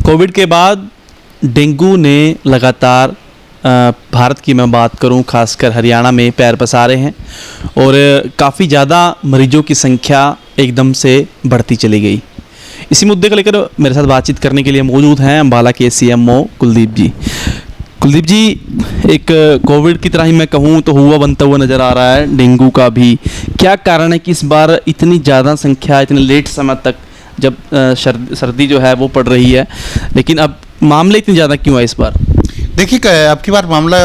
Covid के बाद dengue ने लगातार भारत की मैं बात करूं, खासकर हरियाणा में पैर पसारे हैं और काफ़ी ज़्यादा मरीजों की संख्या एकदम से बढ़ती चली गई। इसी मुद्दे को लेकर मेरे साथ बातचीत करने के लिए मौजूद हैं अम्बाला के सीएमओ कुलदीप जी। कुलदीप जी, एक कोविड की तरह ही मैं कहूँ तो हुआ बनता हुआ नज़र आ रहा है डेंगू का भी। क्या कारण है कि इस बार इतनी ज़्यादा संख्या इतने लेट समय तक, जब सर्दी जो है वो पड़ रही है, लेकिन अब मामले इतने ज़्यादा क्यों है इस बार? देखिए, अब की बार मामला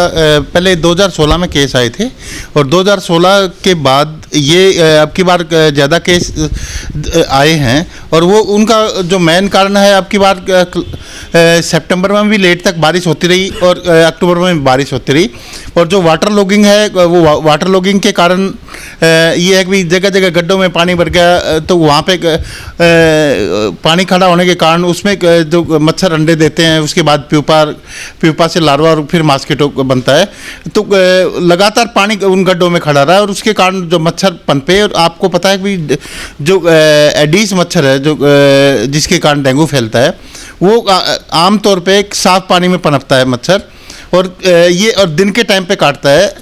पहले 2016 में केस आए थे और 2016 के बाद ये अब की बार ज़्यादा केस आए हैं और वो उनका जो मेन कारण है, अब की बार सितंबर में भी लेट तक बारिश होती रही और अक्टूबर में भी बारिश होती रही। और जो वाटर लॉगिंग है, वो वाटर लॉगिंग के कारण ये है कि जगह जगह गड्ढों में पानी भर गया, तो वहाँ पे पानी खड़ा होने के कारण उसमें जो मच्छर अंडे देते हैं, उसके बाद प्यूपा से लार्वा और फिर मॉस्किटो बनता है। तो लगातार पानी उन गड्ढों में खड़ा रहा और उसके कारण जो मच्छर पनपे। और आपको पता है कि जो एडीज मच्छर है, जो जिसके कारण डेंगू फैलता है, वो आमतौर पे एक साफ पानी में पनपता है मच्छर और ये और दिन के टाइम पे काटता है।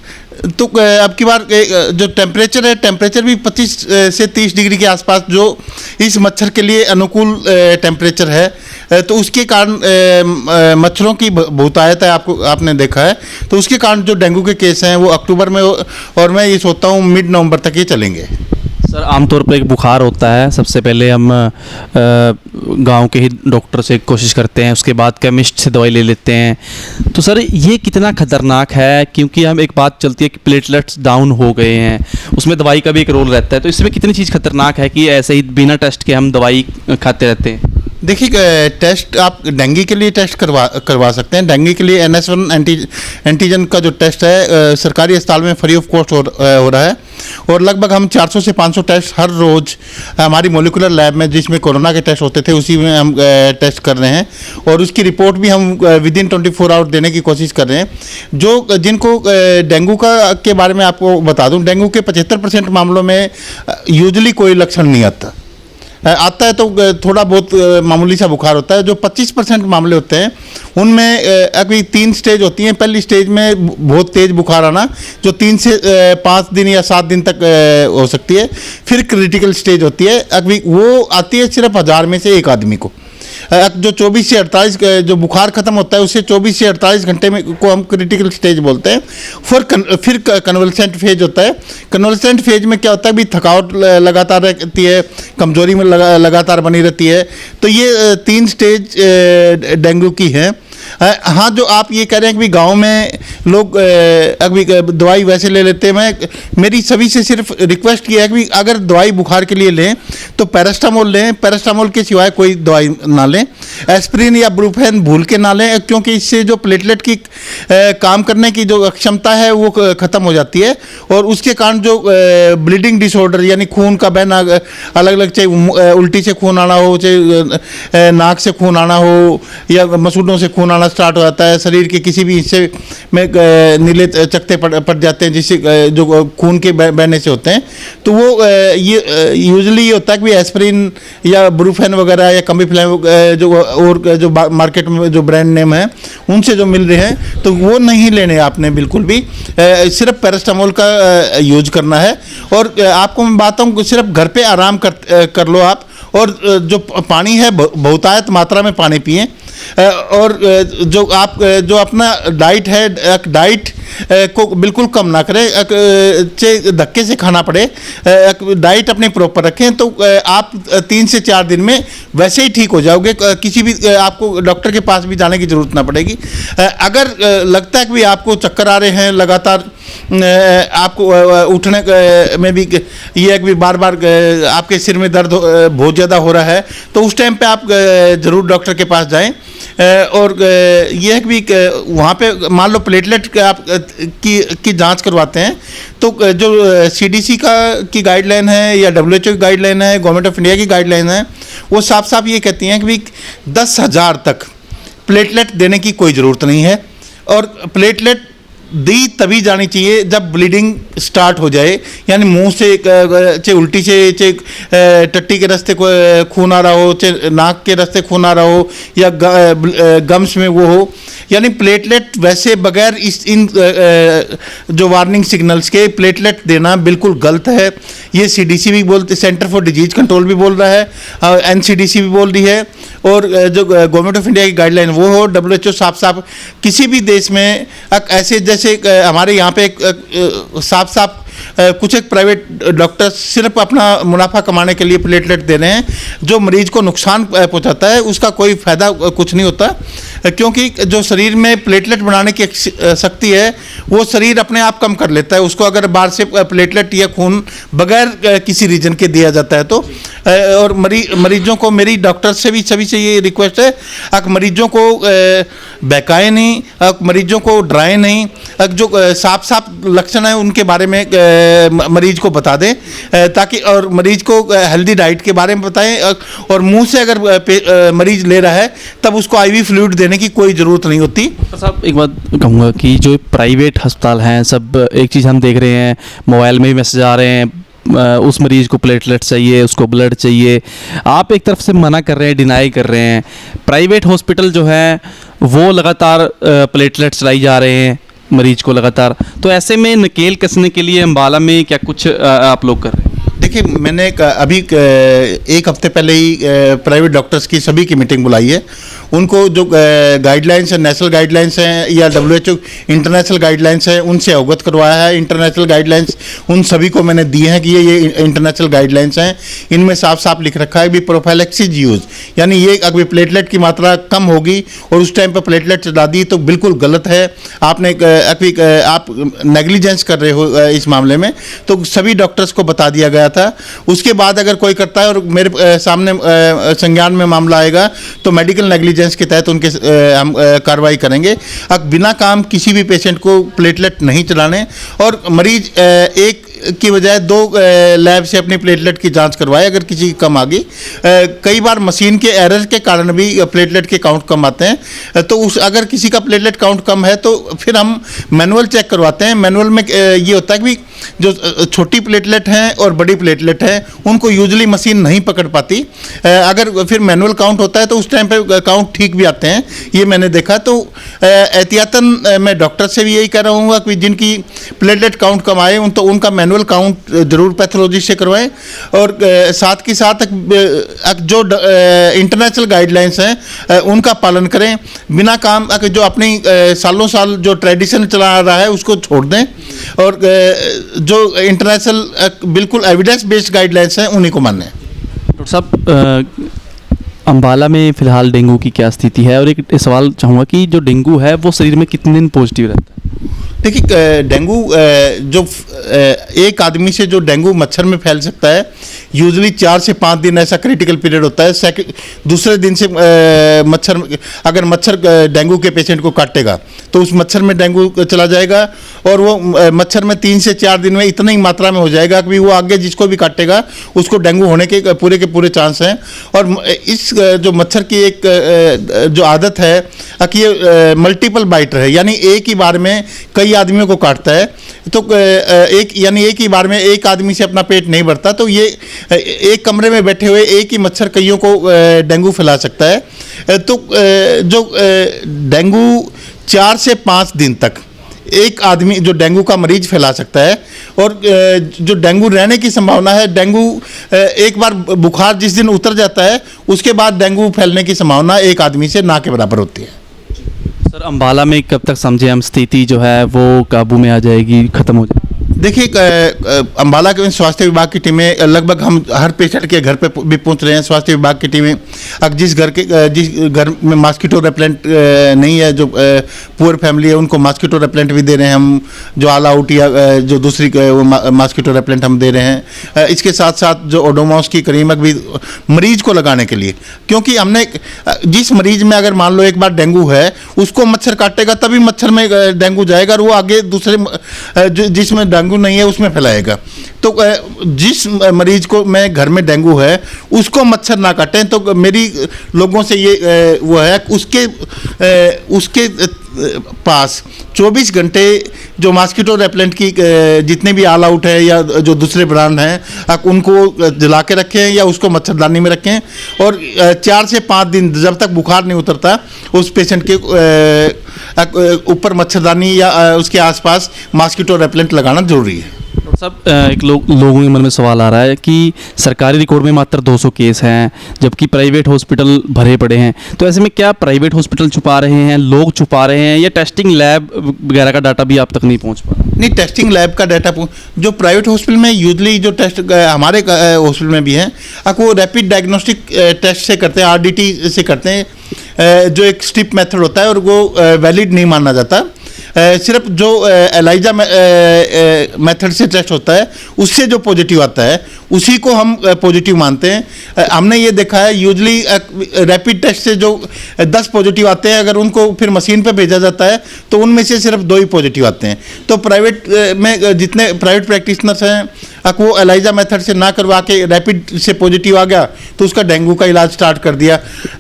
तो अब की बार जो टेम्परेचर है, टेम्परेचर भी 25 से 30 डिग्री के आसपास, जो इस मच्छर के लिए अनुकूल टेम्परेचर है, तो उसके कारण मच्छरों की बहुतायत है, आपने देखा है। तो उसके कारण जो डेंगू के केस हैं वो अक्टूबर में, और मैं ये सोचता हूँ मिड नवंबर तक ही चलेंगे। सर, आमतौर पर एक बुखार होता है, सबसे पहले हम गांव के ही डॉक्टर से कोशिश करते हैं, उसके बाद केमिस्ट से दवाई ले लेते हैं। तो सर, ये कितना खतरनाक है? क्योंकि हम एक बात चलती है कि प्लेटलेट्स डाउन हो गए हैं, उसमें दवाई का भी एक रोल रहता है। तो इसमें कितनी चीज़ खतरनाक है कि ऐसे ही बिना टेस्ट के हम दवाई खाते रहते हैं? देखिए, टेस्ट आप डेंगू के लिए टेस्ट करवा सकते हैं। डेंगू के लिए NH1 एंटीजन का जो टेस्ट है सरकारी अस्पताल में फ्री ऑफ कॉस्ट हो रहा है और लगभग हम 400 से 500 टेस्ट हर रोज़ हमारी मोलिकुलर लैब में, जिसमें कोरोना के टेस्ट होते थे, उसी में हम टेस्ट कर रहे हैं और उसकी रिपोर्ट भी हम विदिन 24 आवर देने की कोशिश कर रहे हैं। जिनको डेंगू के बारे में आपको बता दूं, डेंगू के 75% मामलों में यूजुअली कोई लक्षण नहीं आता है, तो थोड़ा बहुत मामूली सा बुखार होता है। जो 25% मामले होते हैं उनमें अभी 3 स्टेज होती हैं। पहली स्टेज में बहुत तेज़ बुखार आना, जो 3 से 5 दिन या 7 दिन तक हो सकती है। फिर क्रिटिकल स्टेज होती है, अभी वो आती है सिर्फ 1000 में से एक आदमी को। जो 24 से 48 जो बुखार खत्म होता है, उससे 24 से 48 घंटे में को हम क्रिटिकल स्टेज बोलते हैं। फिर कन्वलसेंट फेज होता है। कन्वलसेंट फेज में क्या होता है, भी थकावट लगातार रहती है, कमजोरी में लगातार बनी रहती है। तो ये 3 स्टेज डेंगू की है। हाँ, जो आप ये कह रहे हैं कि गांव में लोग अभी दवाई वैसे ले लेते हैं, मेरी सभी से सिर्फ रिक्वेस्ट की है कि अगर दवाई बुखार के लिए लें तो पैरास्टामोल लें, पैरास्टामोल के सिवाय कोई दवाई ना लें। एस्पिरिन या ब्रूफेन भूल के ना लें, क्योंकि इससे जो प्लेटलेट की काम करने की जो क्षमता है वो ख़त्म हो जाती है और उसके कारण जो ब्लीडिंग डिसऑर्डर, यानी खून का बहना अलग अलग, चाहे उल्टी से खून आना हो, चाहे नाक से खून आना हो या मसूड़ों से खून आना स्टार्ट हो जाता है, शरीर के किसी भी हिस्से में नीले चकत्ते पड़ जाते हैं, जिससे जो खून के बहने से होते हैं। तो वो ये यूजुअली ये होता है कि एस्पिरिन या ब्रूफेन वगैरह या कम्बिफ्लाइन जो मार्केट में जो ब्रांड नेम है उनसे जो मिल रहे हैं, तो वो नहीं लेने आपने बिल्कुल भी। सिर्फ पैरास्टामोल का यूज करना है। और आपको मैं बताता हूँ, सिर्फ घर पे आराम कर लो आप, और जो पानी है बहुतायत मात्रा में पानी पिएं। और जो अपना डाइट है, डाइट को बिल्कुल कम ना करें, धक्के से खाना पड़े, डाइट अपनी प्रॉपर रखें, तो आप 3 से 4 दिन में वैसे ही ठीक हो जाओगे। किसी भी आपको डॉक्टर के पास भी जाने की ज़रूरत ना पड़ेगी। अगर लगता है कि आपको चक्कर आ रहे हैं लगातार, आपको उठने में भी ये है कि बार बार आपके सिर में दर्द बहुत ज़्यादा हो रहा है, तो उस टाइम पे आप ज़रूर डॉक्टर के पास जाएं। और ये है कि वहाँ पे मान लो प्लेटलेट आप की जांच करवाते हैं, तो जो CDC की गाइडलाइन है या WHO की गाइडलाइन है, गवर्नमेंट ऑफ इंडिया की गाइडलाइन है, वो साफ साफ ये कहती हैं कि 10,000 तक प्लेटलेट देने की कोई ज़रूरत नहीं है। और प्लेटलेट दी तभी जानी चाहिए जब ब्लीडिंग स्टार्ट हो जाए, यानी मुंह से चाहे उल्टी से, चाहे टट्टी के रास्ते खून आ रहा हो, चाहे नाक के रास्ते खून आ रहा हो, या गम्स में वो हो, यानी प्लेटलेट वैसे बगैर इन जो वार्निंग सिग्नल्स के प्लेटलेट देना बिल्कुल गलत है। ये CDC भी बोलते, सेंटर फॉर डिजीज कंट्रोल भी बोल रहा है, NCDC भी बोल रही है, और जो गवर्नमेंट ऑफ इंडिया की गाइडलाइन वो हो, WHO साफ किसी भी देश में ऐसे, जैसे हमारे यहाँ पे साफ कुछ एक प्राइवेट डॉक्टर्स सिर्फ अपना मुनाफा कमाने के लिए प्लेटलेट दे रहे हैं, जो मरीज को नुकसान पहुंचाता है, उसका कोई फायदा कुछ नहीं होता, क्योंकि जो शरीर में प्लेटलेट बनाने की शक्ति है वो शरीर अपने आप कम कर लेता है उसको, अगर बाहर से प्लेटलेट या खून बगैर किसी रीजन के दिया जाता है तो। और मरीजों को, मेरी डॉक्टर से भी सभी से ये रिक्वेस्ट है, मरीजों को बहकाए नहीं, मरीजों को डराए नहीं, जो साफ लक्षण है उनके बारे में मरीज को बता दें, ताकि, और मरीज को हेल्दी डाइट के बारे में बताएं, और मुंह से अगर मरीज ले रहा है तब उसको IV फ्लूइड देने की कोई ज़रूरत नहीं होती। साहब एक बात कहूँगा कि जो प्राइवेट अस्पताल हैं, सब एक चीज़ हम देख रहे हैं, मोबाइल में भी मैसेज आ रहे हैं, उस मरीज़ को प्लेटलेट चाहिए, उसको ब्लड चाहिए, आप एक तरफ से मना कर रहे हैं, डिनाई कर रहे हैं, प्राइवेट हॉस्पिटल जो है वो लगातार प्लेटलेट चलाई जा रहे हैं मरीज को लगातार, तो ऐसे में नकेल कसने के लिए अम्बाला में क्या कुछ आप लोग कर रहे हैं? देखिए, मैंने अभी एक हफ्ते पहले ही प्राइवेट डॉक्टर्स की सभी की मीटिंग बुलाई है। उनको जो गाइडलाइंस है, नेशनल गाइडलाइंस हैं या WHO इंटरनेशनल गाइडलाइंस हैं, उनसे अवगत करवाया है। इंटरनेशनल गाइडलाइंस उन सभी को मैंने दिए हैं कि ये इंटरनेशनल गाइडलाइंस हैं। इनमें साफ लिख रखा है कि प्रोफाइलैक्सिस यूज़, यानी ये अगर प्लेटलेट की मात्रा कम होगी और उस टाइम पर प्लेटलेट चला दी तो बिल्कुल गलत है। आपने आप नेग्लिजेंस कर रहे हो इस मामले में, तो सभी डॉक्टर्स को बता दिया गया था। उसके बाद अगर कोई करता है और मेरे सामने संज्ञान में मामला आएगा तो मेडिकल नेग्लिजेंस के तहत उनके हम कार्रवाई करेंगे। अब बिना काम किसी भी पेशेंट को प्लेटलेट नहीं चलाने, और मरीज एक की बजाय 2 लैब से अपनी प्लेटलेट की जांच करवाए अगर किसी की कम आ गई। कई बार मशीन के एरर के कारण भी प्लेटलेट के काउंट कम आते हैं, तो अगर किसी का प्लेटलेट काउंट कम है तो फिर हम मैनुअल चेक करवाते हैं। मैनुअल में ये होता है कि जो छोटी प्लेटलेट हैं और बड़ी प्लेटलेट है उनको यूजुअली मशीन नहीं पकड़ पाती। अगर फिर मैनुअल काउंट होता है तो उस टाइम पे काउंट ठीक भी आते हैं, ये मैंने देखा। तो एहतियातन मैं डॉक्टर से भी यही कह रहा हूँ कि जिनकी प्लेटलेट काउंट कम आए तो उनका मैनुअल काउंट जरूर पैथोलॉजिस्ट से करवाएं, और साथ के साथ जो इंटरनेशनल गाइडलाइंस हैं उनका पालन करें। बिना काम जो अपनी सालों साल जो ट्रेडिशन चला रहा है उसको छोड़ दें, और जो इंटरनेशनल बिल्कुल एविडेंस बेस्ड गाइडलाइंस हैं उन्हीं को मानें। डॉक्टर साहब, अम्बाला में फ़िलहाल डेंगू की क्या स्थिति है, और एक सवाल चाहूँगा कि जो डेंगू है वो शरीर में कितने दिन पॉजिटिव रहता है? देखिए, डेंगू जो एक आदमी से जो डेंगू मच्छर में फैल सकता है, यूजुअली 4 से 5 दिन ऐसा क्रिटिकल पीरियड होता है। दूसरे दिन से मच्छर, अगर मच्छर डेंगू के पेशेंट को काटेगा तो उस मच्छर में डेंगू चला जाएगा, और वो मच्छर में 3 से 4 दिन में इतनी ही मात्रा में हो जाएगा कि वो आगे जिसको भी काटेगा उसको डेंगू होने के पूरे चांस हैं। और इस जो मच्छर की एक जो आदत है कि ये मल्टीपल बाइटर है, यानी एक ही बार में कई आदमियों को काटता है। तो एक ही बार में एक आदमी से अपना पेट नहीं भरता, तो ये एक कमरे में बैठे हुए एक ही मच्छर कईयों को डेंगू फैला सकता है। तो जो डेंगू 4 से 5 दिन तक एक आदमी जो डेंगू का मरीज फैला सकता है, और जो डेंगू रहने की संभावना है, डेंगू एक बार बुखार जिस दिन उतर जाता है उसके बाद डेंगू फैलने की संभावना एक आदमी से ना के बराबर होती है। सर, अम्बाला में कब तक समझे हम स्थिति जो है वो काबू में आ जाएगी, ख़त्म हो जाएगी? देखिए, अम्बाला के स्वास्थ्य विभाग की टीमें लगभग हम हर पेशेंट के घर पे भी पहुंच रहे हैं। स्वास्थ्य विभाग की टीमें अब जिस घर में मॉस्किटो रेपेलेंट नहीं है, जो पुअर फैमिली है, उनको मॉस्किटो रेपेलेंट भी दे रहे हैं हम, जो ऑल आउट या जो दूसरी वो मॉस्किटो रेपेलेंट हम दे रहे हैं। इसके साथ साथ जो ओडोमॉस की क्रीम भी मरीज को लगाने के लिए, क्योंकि हमने जिस मरीज में अगर मान लो एक बार डेंगू है उसको मच्छर काटेगा तभी मच्छर में डेंगू जाएगा, और वो आगे दूसरे जिसमें डेंगू नहीं है उसमें फैलाएगा। तो जिस मरीज को में घर में डेंगू है उसको मच्छर ना काटें। तो मेरी लोगों से ये वो है, उसके पास 24 घंटे जो मॉस्किटो रेपेलेंट की जितने भी ऑल आउट है या जो दूसरे ब्रांड हैं, आप उनको जला के रखें या उसको मच्छरदानी में रखें, और 4 से 5 दिन जब तक बुखार नहीं उतरता उस पेशेंट के ऊपर मच्छरदानी या उसके आसपास मॉस्किटो रेपेलेंट लगाना जरूरी है। डॉक्टर साहब, एक लोगों के मन में सवाल आ रहा है कि सरकारी रिकॉर्ड में मात्र 200 केस हैं, जबकि प्राइवेट हॉस्पिटल भरे पड़े हैं। तो ऐसे में क्या प्राइवेट हॉस्पिटल छुपा रहे हैं, लोग छुपा रहे हैं, या टेस्टिंग लैब वगैरह का डाटा भी आप तक नहीं पहुंच पा रहा? नहीं, टेस्टिंग लैब का डाटा जो प्राइवेट हॉस्पिटल में यूजली जो टेस्ट हमारे हॉस्पिटल में भी हैं, वो रैपिड डायग्नोस्टिक टेस्ट से करते हैं, RDT से करते हैं, जो एक स्टिप मेथड होता है और वो वैलिड नहीं माना जाता। सिर्फ जो एलाइजा मेथड से टेस्ट होता है उससे जो पॉजिटिव आता है उसी को हम पॉजिटिव मानते हैं। हमने ये देखा है यूजली रैपिड टेस्ट से जो 10 पॉजिटिव आते हैं, अगर उनको फिर मशीन पे भेजा जाता है तो उनमें से सिर्फ 2 ही पॉजिटिव आते हैं। तो प्राइवेट में जितने प्राइवेट प्रैक्टिशनर्स हैं, वो एलाइजा मेथड से ना करवा के रैपिड से पॉजिटिव आ गया तो उसका डेंगू का इलाज स्टार्ट कर दिया।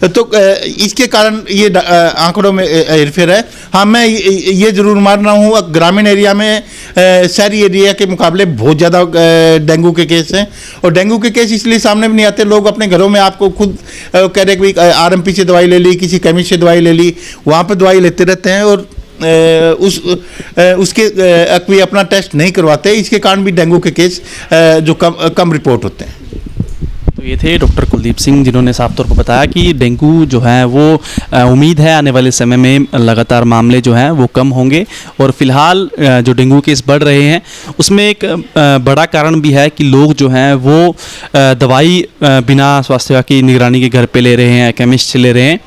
तो इसके कारण ये आंकड़ों में हेरफेर है। हाँ, मैं ये ज़रूर मान रहा हूँ ग्रामीण एरिया में शहरी एरिया के मुकाबले बहुत ज़्यादा डेंगू के केस हैं, और डेंगू के केस इसलिए सामने भी नहीं आते, लोग अपने घरों में आपको खुद कह रहे कि RMP से दवाई ले ली, किसी केमिस्ट से दवाई ले ली, वहाँ पर दवाई लेते रहते हैं और उसके कोई अपना टेस्ट नहीं करवाते। इसके कारण भी डेंगू के केस जो कम रिपोर्ट होते हैं। तो ये थे डॉक्टर कुलदीप सिंह, जिन्होंने साफ तौर पर बताया कि डेंगू जो है वो उम्मीद है आने वाले समय में लगातार मामले जो हैं वो कम होंगे, और फिलहाल जो डेंगू केस बढ़ रहे हैं उसमें एक बड़ा कारण भी है कि लोग जो हैं वो दवाई बिना स्वास्थ्य सेवा की निगरानी के घर पे ले रहे हैं, केमिस्ट से ले रहे हैं।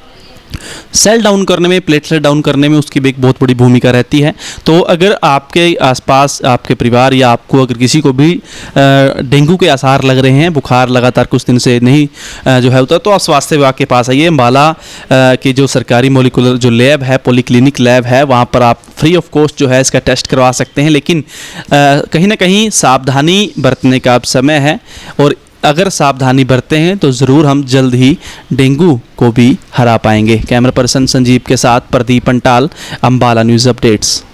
सेल डाउन करने में, प्लेटलेट डाउन करने में उसकी भी एक बहुत बड़ी भूमिका रहती है। तो अगर आपके आसपास, आपके परिवार या आपको अगर किसी को भी डेंगू के आसार लग रहे हैं, बुखार लगातार कुछ दिन से नहीं जो है होता, तो आप स्वास्थ्य विभाग के पास आइए। अम्बाला के जो सरकारी मोलिकुलर जो लैब है, पॉलीक्लिनिक लैब है, वहाँ पर आप फ्री ऑफ कॉस्ट जो है इसका टेस्ट करवा सकते हैं। लेकिन कहीं ना कहीं सावधानी बरतने का अब समय है, और अगर सावधानी बरते हैं तो ज़रूर हम जल्द ही डेंगू को भी हरा पाएंगे। कैमरा पर्सन संजीव के साथ प्रदीप पंटाल, अम्बाला न्यूज़ अपडेट्स।